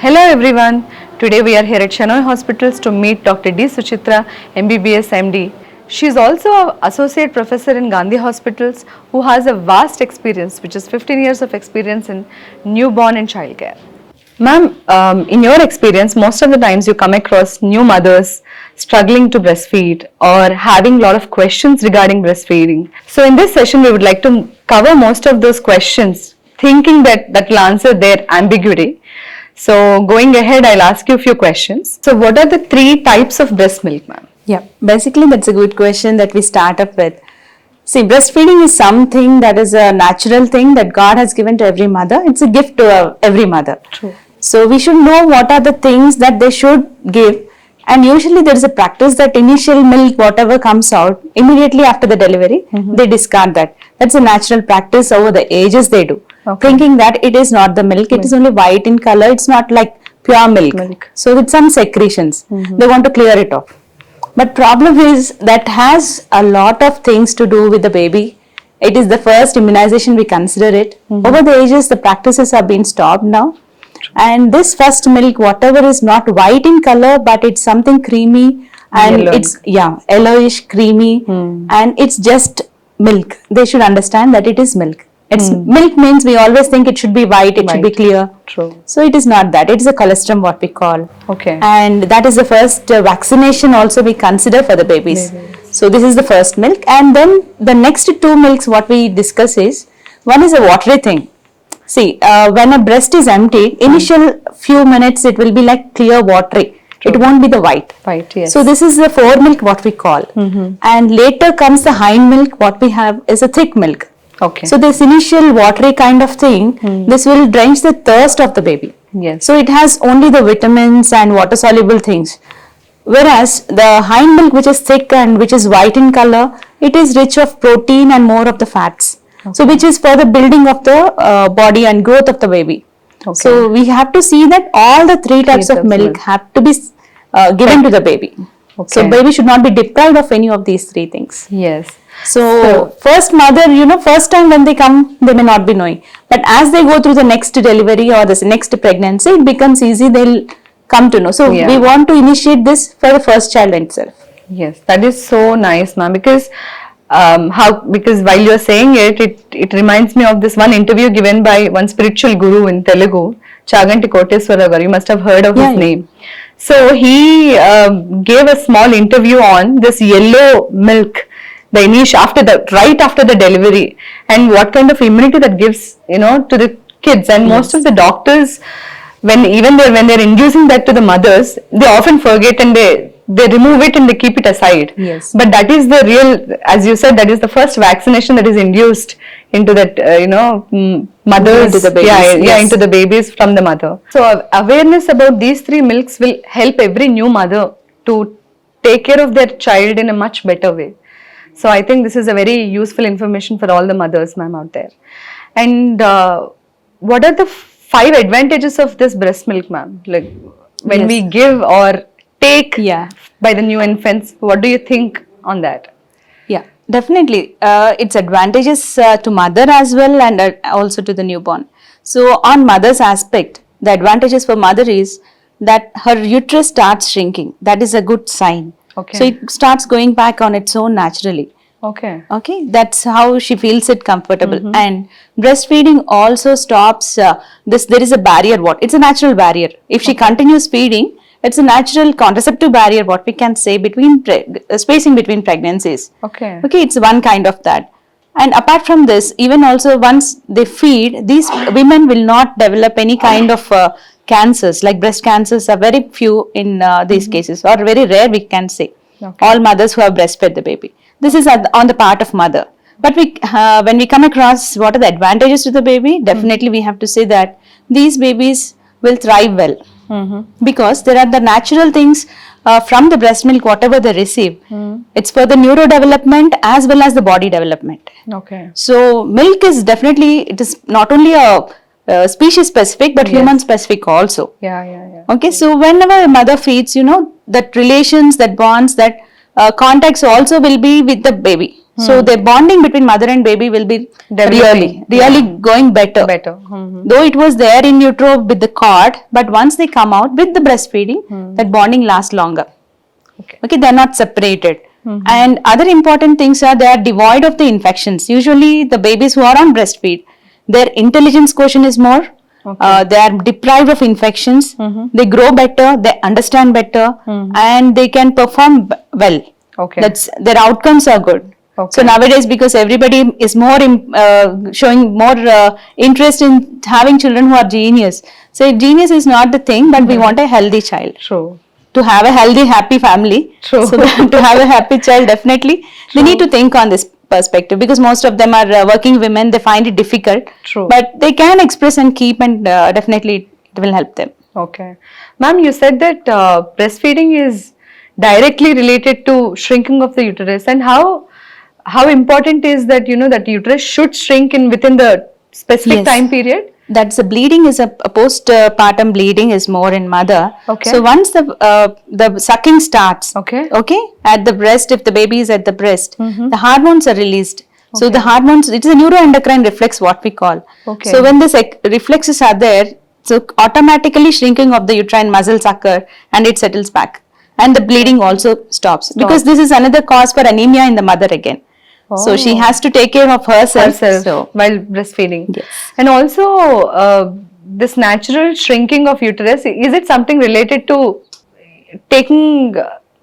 Hello everyone. Today we are here at Shenoy Hospitals to meet Dr. D. Suchitra, MBBS MD. She is also an associate professor in Gandhi Hospitals who has a vast experience, which is 15 years of experience in newborn and childcare. Ma'am, in your experience, most of the times you come across new mothers struggling to breastfeed or having a lot of questions regarding breastfeeding. So in this session, we would like to cover most of those questions, thinking that will answer their ambiguity. So going ahead, I'll ask you a few questions. So what are the 3 types of breast milk, ma'am? Yeah, basically that's a good question that we start up with. See, breastfeeding is something that is a natural thing that God has given to every mother. It's a gift to every mother. True. So we should know what are the things that they should give. And usually there is a practice that initial milk, whatever comes out, immediately after the delivery, they discard that. That's a natural practice over the ages they do. Okay. Thinking that it is not the milk, it is only white in color, it's not like pure milk. So with some secretions, they want to clear it off. But problem is that has a lot of things to do with the baby. It is the first immunization we consider it. Over the ages, the practices have been stopped now. And this first milk, whatever is not white in color, but it's something creamy and it's yellowish, creamy, and it's just milk. They should understand that it is milk. It's milk means we always think it should be white, it should be clear. True. So it is not that. It is a colostrum, what we call. Okay. And that is the first vaccination also we consider for the babies. So this is the first milk. And then the next 2 milks what we discuss is, one is a watery thing. See, when a breast is emptied, initial few minutes it will be like clear watery. True. It won't be the white. White, yes. So this is the fore milk what we call. And later comes the hind milk, what we have is a thick milk. Okay. So this initial watery kind of thing, this will drench the thirst of the baby. Yes. So it has only the vitamins and water soluble things. Whereas the hind milk, which is thick and which is white in color, it is rich of protein and more of the fats. Okay. So which is for the building of the body and growth of the baby. Okay. So we have to see that all the 3 types of milk have to be given to the baby. Okay. So baby should not be deprived of any of these 3 things. Yes. So first mother, first time when they come, they may not be knowing. But as they go through the next delivery or the next pregnancy, it becomes easy, they'll come to know. So we want to initiate this for the first child itself. Yes, that is so nice, ma'am, because because while you're saying it reminds me of this one interview given by one spiritual guru in Telugu, Chaganti Koteswara garu. You must have heard of his name. So he gave a small interview on this yellow milk, right after the delivery, and what kind of immunity that gives, to the kids. And most of the doctors, when they're inducing that to the mothers, they often forget and they remove it and they keep it aside. Yes. But that is the real, as you said, that is the first vaccination that is induced into that, mothers, into the babies. Into the babies from the mother. So awareness about these 3 milks will help every new mother to take care of their child in a much better way. So I think this is a very useful information for all the mothers, ma'am, out there. And what are the 5 advantages of this breast milk, ma'am? Like when we give or take by the new infants, what do you think on that? Yeah, definitely. It's advantages to mother as well and also to the newborn. So on mother's aspect, the advantages for mother is that her uterus starts shrinking. That is a good sign. Okay. So it starts going back on its own naturally. Okay. Okay, that's how she feels it comfortable. And breastfeeding also stops this. There is a barrier. It's a natural barrier. If she continues feeding, it's a natural contraceptive barrier. What we can say between spacing between pregnancies. Okay. Okay, it's one kind of that. And apart from this, even also once they feed, these women will not develop any kind of cancers, like breast cancers are very few in these cases, or very rare we can say. Okay. All mothers who have breastfed the baby. This is on the part of mother. But when we come across what are the advantages to the baby, definitely we have to say that these babies will thrive well. Because there are the natural things from the breast milk, whatever they receive. It's for the neurodevelopment as well as the body development. Okay. So milk is definitely, it is not only a species specific but human specific also. Yeah. Okay, so whenever a mother feeds, that relations, that bonds, that contacts also will be with the baby. So the bonding between mother and baby will be really going better. Though it was there in utero with the cord, but once they come out with the breastfeeding, that bonding lasts longer. Okay, they are not separated. And other important things are they are devoid of the infections. Usually the babies who are on breastfeed, their intelligence quotient is more. They are deprived of infections. They grow better, they understand better, and they can perform well. That's their outcomes are good. So nowadays, because everybody is more showing more interest in having children who are genius. So genius is not the thing, but we want a healthy child. True. To have a healthy, happy family. True. So to have a happy child, definitely they need to think on this perspective, because most of them are working women. They find it difficult. True. But they can express and keep, and definitely it will help them. Okay, ma'am, you said that breastfeeding is directly related to shrinking of the uterus, and how important is that, that uterus should shrink within the specific time period? That's the bleeding is a postpartum bleeding is more in mother. So once the sucking starts, at the breast, if the baby is at the breast, the hormones are released. So the hormones, it is a neuroendocrine reflex, what we call. So when the reflexes are there, so automatically shrinking of the uterine muscles occur and it settles back, and the bleeding also stops. Because this is another cause for anemia in the mother again. So she has to take care of herself while breastfeeding. Yes. And also this natural shrinking of uterus, is it something related to taking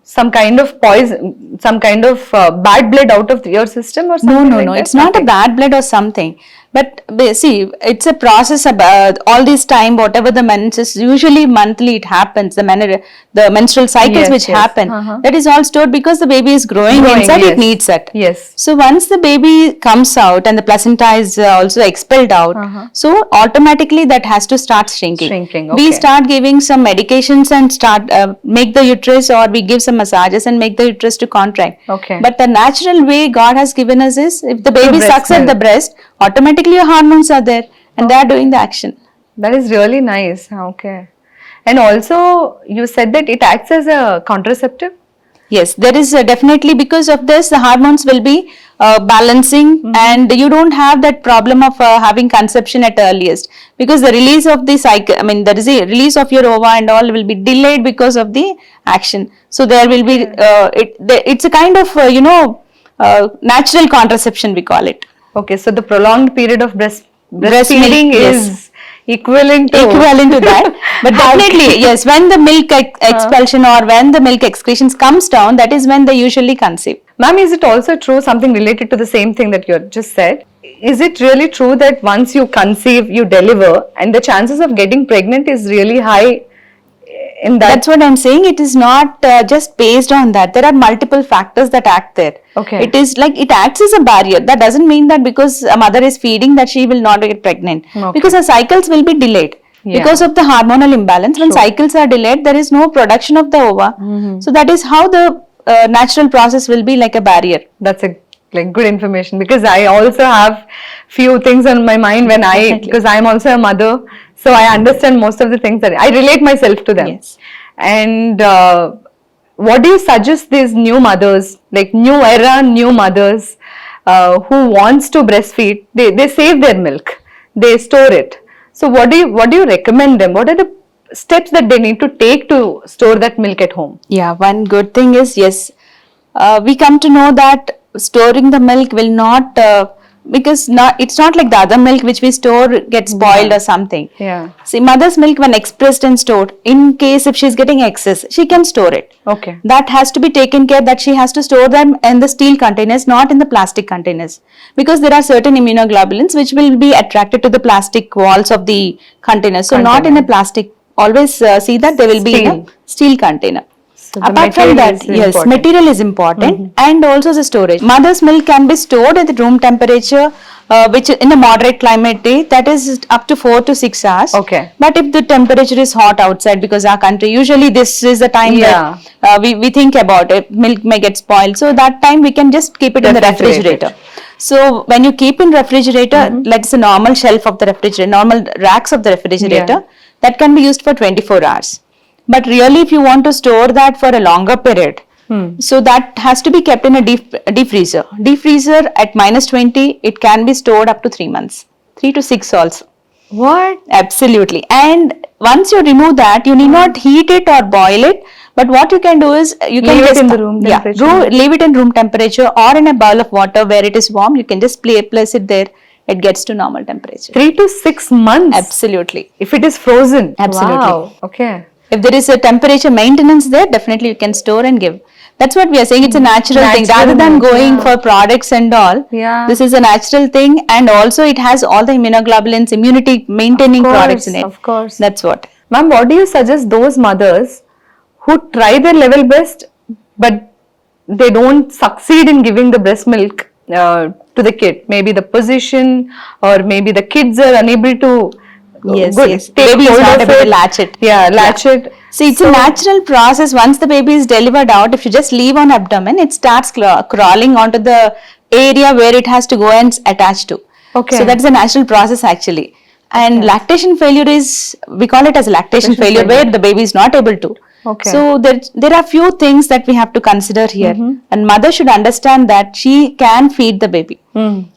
some kind of poison, some kind of bad blood out of your system or something? No, it's not a bad blood or something. But see, it's a process about all this time, whatever the menses, usually monthly it happens, the menstrual cycles happen, that is all stored because the baby is growing inside, it needs it. So once the baby comes out and the placenta is also expelled out, so automatically that has to start shrinking. We start giving some medications and start make the uterus, or we give some massages and make the uterus to contract. But the natural way God has given us is, if the baby sucks at the breast, automatically your hormones are there and they are doing the action. That is really nice. And also you said that it acts as a contraceptive? Yes, there is definitely, because of this the hormones will be balancing, and you don't have that problem of having conception at earliest, because the release of the cycle, there is a release of your ova and all will be delayed because of the action. So there will be it's a kind of natural contraception, we call it. So the prolonged period of breastfeeding is equivalent to that. But definitely, yes, when the milk expulsion or when the milk excretions comes down, that is when they usually conceive. Ma'am, is it also true, something related to the same thing that you just said? Is it really true that once you conceive, you deliver, and the chances of getting pregnant is really high? That's what I'm saying. It is not just based on that. There are multiple factors that act there. It is like it acts as a barrier. That doesn't mean that because a mother is feeding that she will not get pregnant. Because her cycles will be delayed because of the hormonal imbalance. When cycles are delayed, there is no production of the ova. So that is how the natural process will be like a barrier. That's good information, because I also have few things on my mind because I'm also a mother. So I understand most of the things that I relate myself to them. And what do you suggest these new mothers, like new era new mothers who wants to breastfeed? They save their milk, they store it. So what do you recommend them? What are the steps that they need to take to store that milk at home? One good thing is, we come to know that storing the milk will not because it's not like the other milk which we store gets spoiled or something. See, mother's milk, when expressed and stored, in case if she's getting excess, she can store it. That has to be taken care, that she has to store them in the steel containers, not in the plastic containers, because there are certain immunoglobulins which will be attracted to the plastic walls of the containers. So not in a plastic. Always see that they will be in a steel container. So apart from that, material is important, and also the storage. Mother's milk can be stored at the room temperature, which in a moderate climate day, that is up to 4 to 6 hours. But if the temperature is hot outside, because our country, usually this is the time that we think about it, milk may get spoiled. So that time we can just keep it in the refrigerator. So when you keep in refrigerator, let's say normal shelf of the refrigerator, normal racks of the refrigerator, that can be used for 24 hours. But really, if you want to store that for a longer period, So that has to be kept in a deep freezer. Deep freezer at -20, it can be stored up to 3 months, 3 to 6 also. What? Absolutely. And once you remove that, you need not heat it or boil it. But what you can do is you can Leave it just in the room temperature. leave it in room temperature or in a bowl of water where it is warm. You can just place it there. It gets to normal temperature. 3 to 6 months. Absolutely. If it is frozen. Absolutely. Wow. Okay. If there is a temperature maintenance there, definitely you can store and give. That's what we are saying. It's a natural thing. Rather than going for products and all, this is a natural thing. And also it has all the immunoglobulins, immunity maintaining products in it. Of course. That's what. Ma'am, what do you suggest those mothers who try their level best but they don't succeed in giving the breast milk to the kid? Maybe the position or maybe the kids are unable to Yes. take Baby is hold not of able to it. latch it. Latch it. See, it's a natural process. Once the baby is delivered out, if you just leave on abdomen, it starts crawling onto the area where it has to go and attach to. Okay. So that's a natural process actually. And lactation failure is, we call it as lactation failure where the baby is not able to. Okay. So there are few things that we have to consider here. And mother should understand that she can feed the baby.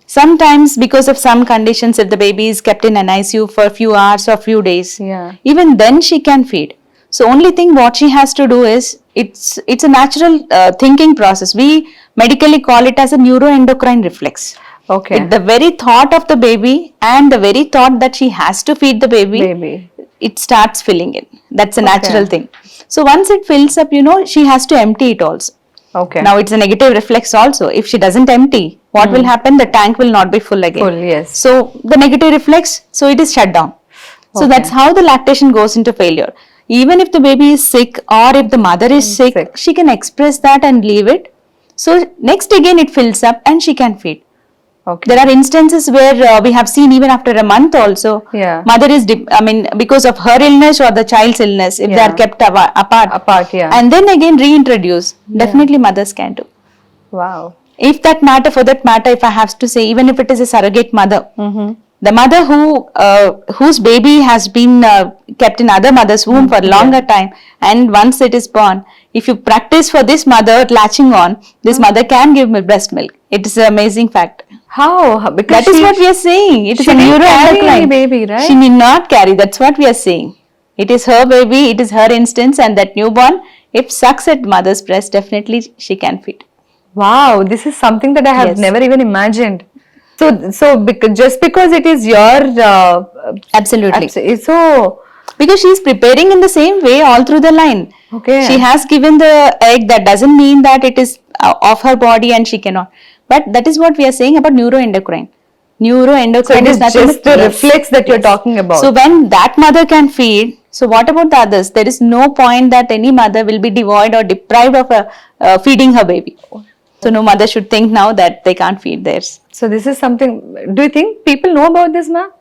Sometimes because of some conditions, if the baby is kept in an ICU for a few hours or few days, even then she can feed. So only thing what she has to do is, it's a natural thinking process. We medically call it as a neuroendocrine reflex. Okay. With the very thought of the baby and the very thought that she has to feed the baby, it starts filling in. That's a natural thing. So once it fills up, she has to empty it also. Okay. Now it's a negative reflex also. If she doesn't empty, what will happen? The tank will not be full again. Full, yes. So the negative reflex, so it is shut down. So that's how the lactation goes into failure. Even if the baby is sick or if the mother is sick, she can express that and leave it. So next again it fills up and she can feed. Okay. There are instances where we have seen even after a month also, mother is, because of her illness or the child's illness, if they are kept apart, and then again reintroduce, definitely mothers can do. Wow. If that matter, for that matter, if I have to say, even if it is a surrogate mother, the mother whose baby has been kept in other mother's womb for a longer time, and once it is born, if you practice for this mother latching on, this mother can give breast milk. It is an amazing fact. How? Because that is what we are saying. It is a neuroendocrine baby, right? She need not carry. That's what we are saying. It is her baby. It is her instance, and that newborn, if sucks at mother's breast, definitely she can feed. Wow, this is something that I have never even imagined. So just because it is your absolutely. So because she is preparing in the same way all through the line. Okay. She has given the egg. That doesn't mean that it is of her body and she cannot. But that is what we are saying about neuroendocrine. Neuroendocrine so it is just the reflex that you're talking about. So when that mother can feed, so what about the others? There is no point that any mother will be devoid or deprived of feeding her baby. So no mother should think now that they can't feed theirs. So this is something, do you think people know about this, ma'am?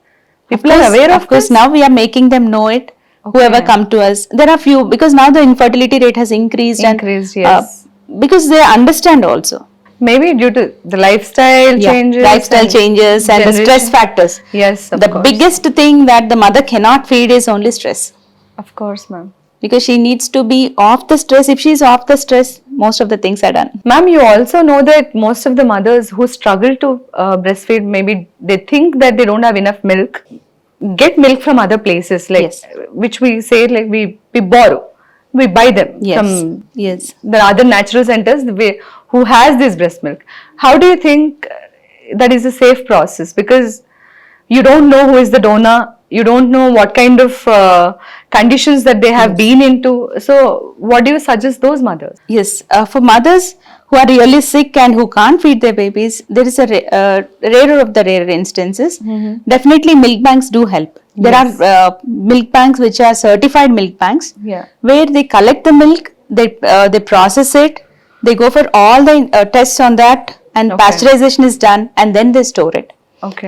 People are aware of course, this? now we are making them know it. Whoever come to us. There are few, because now the infertility rate has increased. Yes. Because they understand also. Maybe due to the lifestyle changes. Lifestyle changes and the stress factors. Yes, the biggest thing that the mother cannot feed is only stress. Of course, ma'am. Because she needs to be off the stress. If she is off the stress, most of the things are done. Ma'am, you also know that most of the mothers who struggle to breastfeed, maybe they think that they don't have enough milk, get milk from other places, like which we say like we borrow. We buy them from the other natural centers who has this breast milk. How do you think that is a safe process? Because you don't know who is the donor, you don't know what kind of conditions that they have been into. So what do you suggest those mothers? Yes, for mothers who are really sick and who can't feed their babies, there is a rarer of the rare instances. Definitely milk banks do help. There are milk banks which are certified milk banks where they collect the milk, they process it, they go for all the tests on that, and pasteurization is done, and then they store it.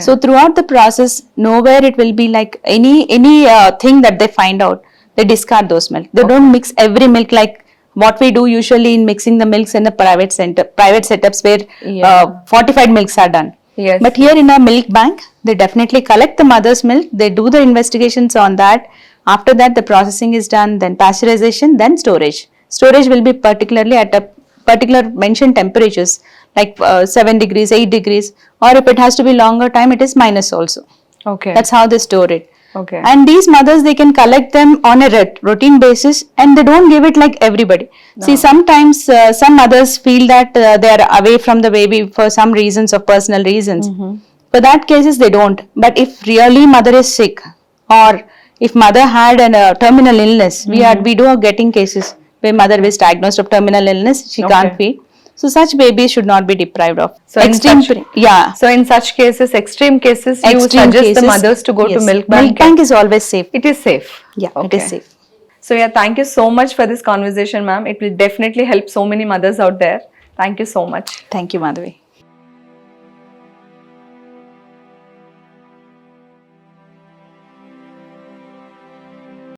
So throughout the process, nowhere it will be like any thing that they find out, they discard those milk. They don't mix every milk like what we do usually in mixing the milks in the private setups where fortified milks are done. But here in a milk bank, they definitely collect the mother's milk, they do the investigations on that. After that, the processing is done, then pasteurization, then storage. Storage will be particularly at a particular mentioned temperatures like 7 degrees, 8 degrees, or if it has to be longer time, it is minus also. Okay. That's how they store it. Okay. And these mothers, they can collect them on a routine basis, and they don't give it like everybody. No. See, sometimes some mothers feel that they are away from the baby for some reasons or personal reasons. For that cases, they don't. But if really mother is sick, or if mother had a terminal illness, we do are getting cases where mother is diagnosed of terminal illness, she can't feed. So such babies should not be deprived of. So in such cases, extreme cases, you suggest the mothers to go to milk bank. Milk bank is always safe. It is safe. Yeah, it is safe. So yeah, thank you so much for this conversation, ma'am. It will definitely help so many mothers out there. Thank you so much. Thank you, Madhavi.